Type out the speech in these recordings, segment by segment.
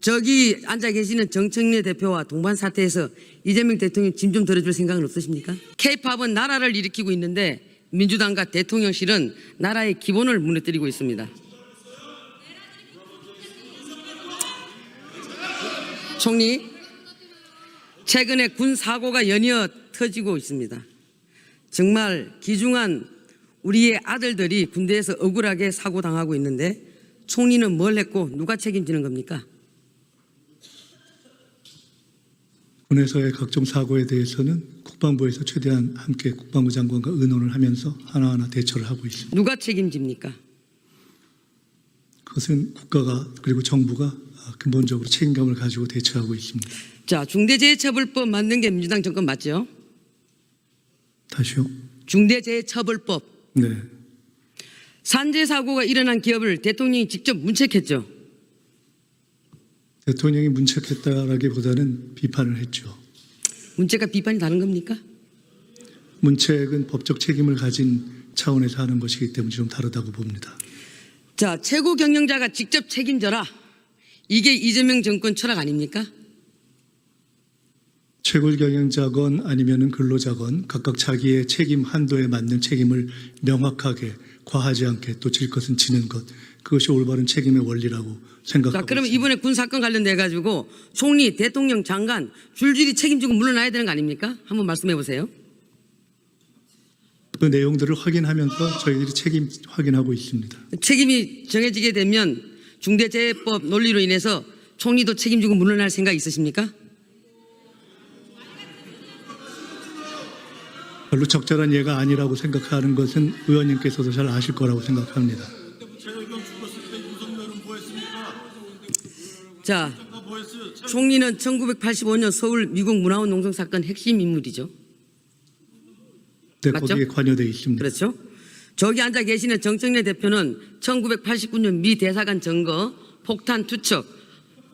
저기 앉아 계시는 정청래 대표와 동반 사태에서 이재명 대통령 짐 좀 덜어줄 생각은 없으십니까? K-팝은 나라를 일으키고 있는데 민주당과 대통령실은 나라의 기본을 무너뜨리고 있습니다. 총리, 최근에 군 사고가 연이어 터지고 있습니다. 정말 귀중한 우리의 아들들이 군대에서 억울하게 사고당하고 있는데 총리는 뭘 했고 누가 책임지는 겁니까? 군에서의 각종 사고에 대해서는 국방부에서 최대한 함께 국방부 장관과 의논을 하면서 하나하나 대처를 하고 있습니다. 누가 책임집니까? 그것은 국가가 그리고 정부가 근본적으로 책임감을 가지고 대처하고 있습니다. 자, 중대재해처벌법 만든 게 민주당 정권 맞죠? 다시요? 중대재해처벌법. 네. 산재 사고가 일어난 기업을 대통령이 직접 문책했죠. 대통령이 문책했다라기보다는 비판을 했죠. 문책과 비판이 다른 겁니까? 문책은 법적 책임을 가진 차원에서 하는 것이기 때문에 좀 다르다고 봅니다. 자, 최고 경영자가 직접 책임져라. 이게 이재명 정권 철학 아닙니까? 최고 경영자건 아니면은 근로자건 각각 자기의 책임 한도에 맞는 책임을 명확하게 과하지 않게 또 질 것은 지는 것, 그것이 올바른 책임의 원리라고 생각하고 자, 그러면 있습니다. 이번에 군 사건 관련돼 가지고 총리, 대통령, 장관 줄줄이 책임지고 물러나야 되는 거 아닙니까? 한번 말씀해 보세요. 그 내용들을 확인하면서 저희들이 책임 확인하고 있습니다. 책임이 정해지게 되면 중대재해법 논리로 인해서 총리도 책임지고 물러날 생각 있으십니까? 별로 적절한 예가 아니라고 생각하는 것은 의원님께서도 잘 아실 거라고 생각합니다. 자, 총리는 1985년 서울 미국 문화원 농성 사건 핵심 인물이죠. 네, 맞죠? 거기에 관여되어 있습니다. 그렇죠? 저기 앉아 계시는 정청래 대표는 1989년 미 대사관 점거, 폭탄 투척,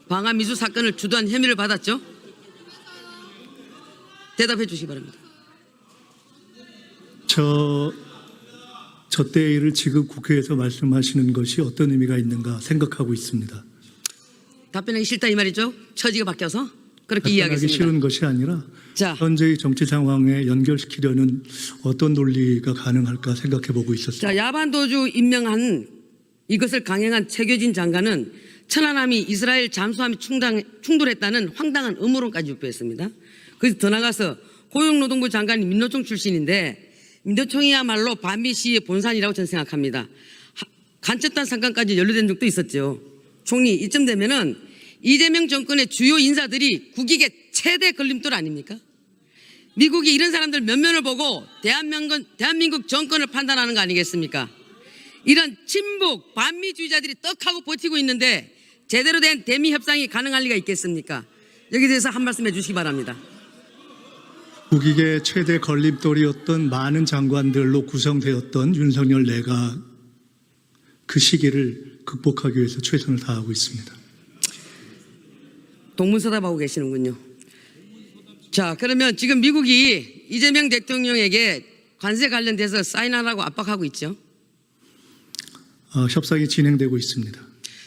방화 미수 사건을 주도한 혐의를 받았죠? 대답해 주시기 바랍니다. 저 때의 일을 지금 국회에서 말씀하시는 것이 어떤 의미가 있는가 생각하고 있습니다. 답변하기 싫다 이 말이죠? 처지가 바뀌어서? 그렇게 답변하기 이해하겠습니다. 싫은 것이 아니라 자, 현재의 정치 상황에 연결시키려는 어떤 논리가 가능할까 생각해 보고 있었습니다. 자, 야반도주 임명한 이것을 강행한 최교진 장관은 천안함이 이스라엘 잠수함이 충돌했다는 황당한 음모론까지 유포했습니다. 그래서 더 나가서 고용노동부 장관이 민노총 출신인데 민노총이야말로 반미 시위의 본산이라고 저는 생각합니다. 간첩단 사건까지 연루된 적도 있었죠. 총리, 이쯤 되면은 이재명 정권의 주요 인사들이 국익의 최대 걸림돌 아닙니까? 미국이 이런 사람들 면면을 보고 대한민국 정권을 판단하는 거 아니겠습니까? 이런 친북 반미주의자들이 떡하고 버티고 있는데 제대로 된 대미 협상이 가능할 리가 있겠습니까? 여기에 대해서 한 말씀 해주시기 바랍니다. 국익의 최대 걸림돌이었던 많은 장관들로 구성되었던 윤석열 내각, 그 시기를 극복하기 위해서 최선을 다하고 있습니다. 동문서답하고 계시는군요. 자, 그러면 지금 미국이 이재명 대통령에게 관세 관련돼서 사인하라고 압박하고 있죠. 협상이 진행되고 있습니다.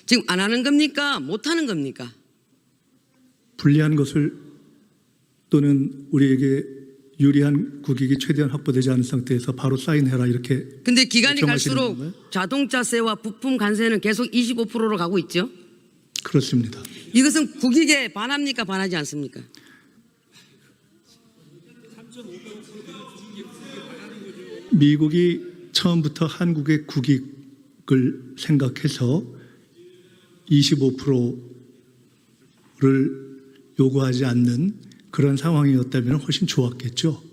지금 안 하는 겁니까? 못 하는 겁니까? 불리한 것을 또는 우리에게 유리한 국익이 최대한 확보되지 않은 상태에서 바로 사인해라 이렇게. 근데 기간이 요청하시는 갈수록 건가요? 자동차세와 부품 관세는 계속 25%로 가고 있죠. 그렇습니다. 이것은 국익에 반합니까? 반하지 않습니까? 미국이 처음부터 한국의 국익을 생각해서 25%를 요구하지 않는 그런 상황이었다면 훨씬 좋았겠죠.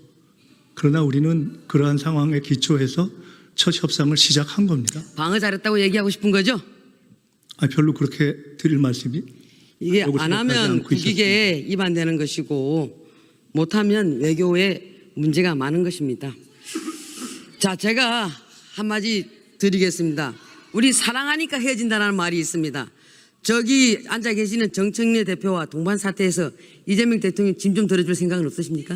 그러나 우리는 그러한 상황에 기초해서 첫 협상을 시작한 겁니다. 방어 잘했다고 얘기하고 싶은 거죠? 별로 그렇게 드릴 말씀이 이게 하고 안 생각하지 하면 않고 국익에 위반되는 것이고 못하면 외교에 문제가 많은 것입니다. 자, 제가 한마디 드리겠습니다. 우리 사랑하니까 헤어진다는 말이 있습니다. 저기 앉아 계시는 정청래 대표와 동반 사태에서 이재명 대통령 짐 좀 덜어줄 생각은 없으십니까?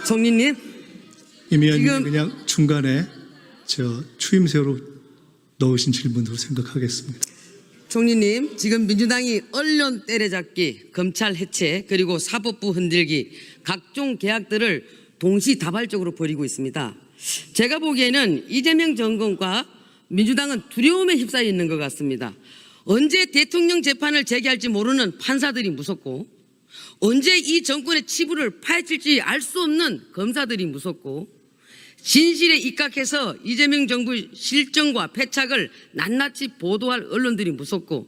총리님, 임 의원님 지금- 그냥 중간에 추임새로 넣으신 질문으로 생각하겠습니다. 총리님, 지금 민주당이 언론 때려잡기, 검찰 해체, 그리고 사법부 흔들기, 각종 계약들을 동시다발적으로 벌이고 있습니다. 제가 보기에는 이재명 정권과 민주당은 두려움에 휩싸여 있는 것 같습니다. 언제 대통령 재판을 제기할지 모르는 판사들이 무섭고, 언제 이 정권의 치부를 파헤칠지 알 수 없는 검사들이 무섭고, 진실에 입각해서 이재명 정부의 실정과 패착을 낱낱이 보도할 언론들이 무섭고,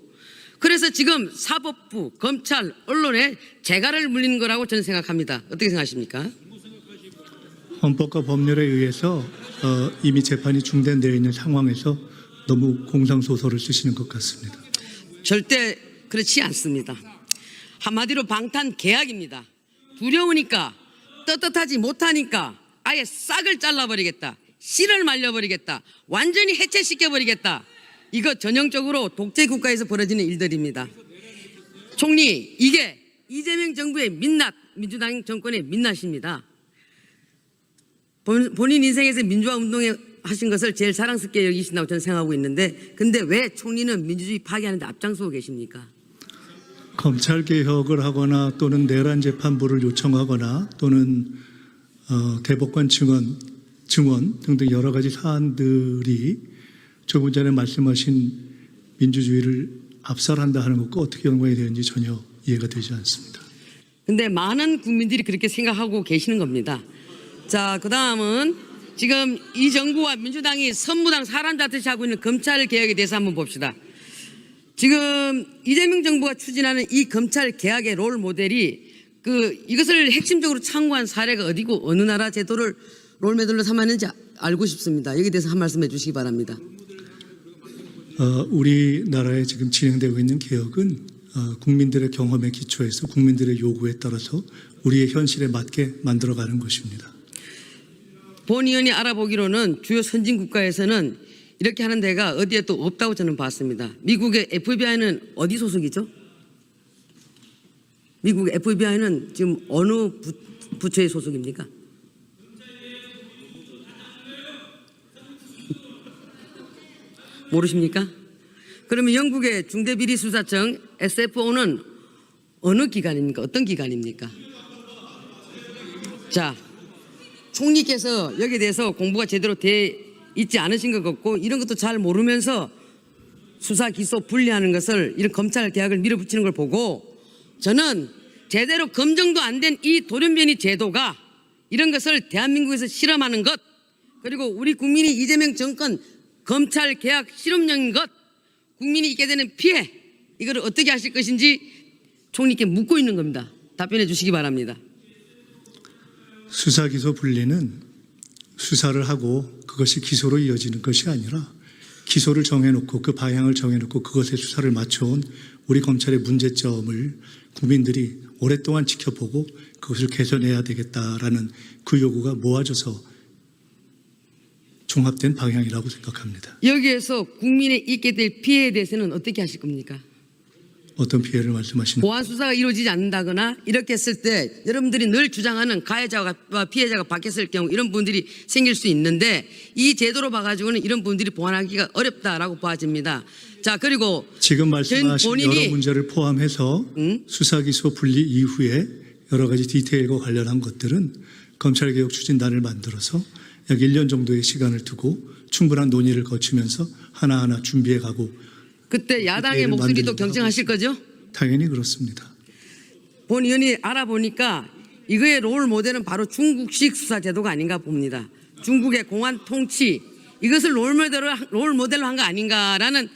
그래서 지금 사법부, 검찰, 언론에 재갈을 물리는 거라고 저는 생각합니다. 어떻게 생각하십니까? 헌법과 법률에 의해서 이미 재판이 중단되어 있는 상황에서 너무 공상소설을 쓰시는 것 같습니다. 절대 그렇지 않습니다. 한마디로 방탄 계약입니다. 두려우니까, 떳떳하지 못하니까 아예 싹을 잘라버리겠다, 씨를 말려버리겠다, 완전히 해체시켜버리겠다. 이거 전형적으로 독재국가에서 벌어지는 일들입니다. 총리, 이게 이재명 정부의 민낯, 민주당 정권의 민낯입니다. 본인 인생에서 민주화 운동에 하신 것을 제일 자랑스럽게 여기신다고 저는 생각하고 있는데, 근데 왜 총리는 민주주의 파괴하는데 앞장서고 계십니까? 검찰 개혁을 하거나 또는 내란 재판부를 요청하거나 또는 대법관 증언 등등 여러 가지 사안들이 조금 전에 말씀하신 민주주의를 압살한다 하는 것과 어떻게 연관이 되는지 전혀 이해가 되지 않습니다. 근데 많은 국민들이 그렇게 생각하고 계시는 겁니다. 자, 그 다음은 지금 이 정부와 민주당이 선무당 사람잡듯이 하고 있는 검찰 개혁에 대해서 한번 봅시다. 지금 이재명 정부가 추진하는 이 검찰 개혁의 롤 모델이 이것을 핵심적으로 참고한 사례가 어디고 어느 나라 제도를 롤 모델로 삼았는지 알고 싶습니다. 여기에 대해서 한 말씀 해주시기 바랍니다. 우리나라에 지금 진행되고 있는 개혁은 국민들의 경험에 기초해서 국민들의 요구에 따라서 우리의 현실에 맞게 만들어가는 것입니다. 본 의원이 알아보기로는 주요 선진 국가에서는 이렇게 하는 데가 어디에 또 없다고 저는 봤습니다. 미국의 FBI는 어디 소속이죠? 미국 FBI는 지금 어느 부처의 소속입니까? 모르십니까? 그러면 영국의 중대비리수사청 SFO는 어느 기관입니까? 어떤 기관입니까? 자, 총리께서 여기에 대해서 공부가 제대로 돼 있지 않으신 것 같고, 이런 것도 잘 모르면서 수사 기소 분리하는 것을, 이런 검찰 개혁을 밀어붙이는 걸 보고, 저는 제대로 검증도 안 된 이 돌연변이 제도가 이런 것을 대한민국에서 실험하는 것, 그리고 우리 국민이 이재명 정권 검찰 개혁 실험용인 것, 국민이 있게 되는 피해, 이걸 어떻게 하실 것인지 총리께 묻고 있는 겁니다. 답변해 주시기 바랍니다. 수사 기소 분리는 수사를 하고 그것이 기소로 이어지는 것이 아니라 기소를 정해놓고 그 방향을 정해놓고 그것에 수사를 맞춰온 우리 검찰의 문제점을 국민들이 오랫동안 지켜보고 그것을 개선해야 되겠다라는 그 요구가 모아져서 종합된 방향이라고 생각합니다. 여기에서 국민에 있게 될 피해에 대해서는 어떻게 하실 겁니까? 어떤 피해를 말씀하시는? 보안 수사가 이루어지지 않는다거나 이렇게 했을 때 여러분들이 늘 주장하는 가해자와 피해자가 바뀌었을 경우 이런 분들이 생길 수 있는데, 이 제도로 봐가지고는 이런 분들이 보완하기가 어렵다라고 봐집니다. 자, 그리고 지금 말씀하신 본인이- 여러 문제를 포함해서 수사 기소 분리 이후에 여러 가지 디테일과 관련한 것들은 검찰개혁 추진단을 만들어서 약 1년 정도의 시간을 두고 충분한 논의를 거치면서 하나하나 준비해가고, 그때 야당의 디테일을 목소리도 만들려고 경청하실 거죠? 당연히 그렇습니다. 본 의원이 알아보니까 이거의 롤 모델은 바로 중국식 수사 제도가 아닌가 봅니다. 중국의 공안 통치, 이것을 롤 모델로 한 거 아닌가라는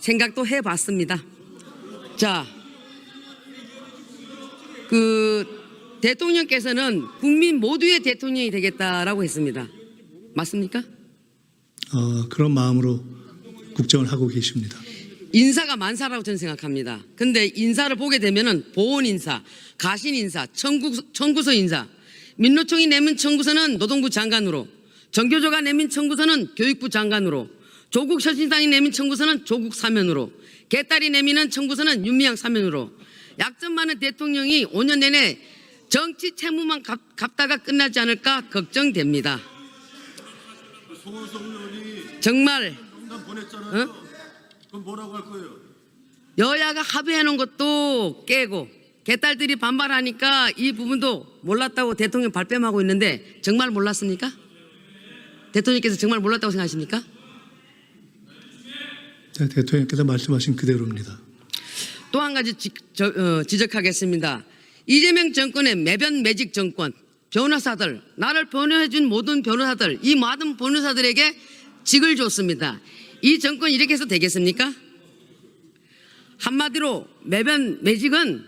생각도 해봤습니다. 자, 대통령께서는 국민 모두의 대통령이 되겠다라고 했습니다. 맞습니까? 그런 마음으로 국정을 하고 계십니다. 인사가 만사라고 저는 생각합니다. 근데 인사를 보게 되면은 보훈 인사, 가신 인사, 청구서 인사, 민노총이 내민 청구서는 노동부 장관으로, 정교조가 내민 청구서는 교육부 장관으로, 조국 혁신당이 내민 청구서는 조국 사면으로, 개딸이 내미는 청구서는 윤미향 사면으로, 약점 많은 대통령이 5년 내내 정치 채무만 갚다가 끝나지 않을까 걱정됩니다. 송원석 의원이 정말 명단 보냈잖아요. 그럼 뭐라고 할 거예요? 여야가 합의해놓은 것도 깨고 개딸들이 반발하니까 이 부분도 몰랐다고 대통령 발뺌하고 있는데 정말 몰랐습니까? 대통령께서 정말 몰랐다고 생각하십니까? 네, 대통령께서 말씀하신 그대로입니다. 또 한 가지 지적하겠습니다. 이재명 정권의 매변 매직 정권, 변호사들, 나를 변호해준 모든 변호사들, 이 모든 변호사들에게 직을 줬습니다. 이 정권 이렇게 해서 되겠습니까? 한마디로 매변 매직은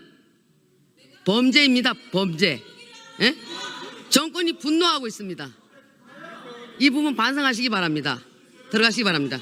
범죄입니다. 범죄. 예? 정권이 분노하고 있습니다. 이 부분 반성하시기 바랍니다. 들어가시기 바랍니다.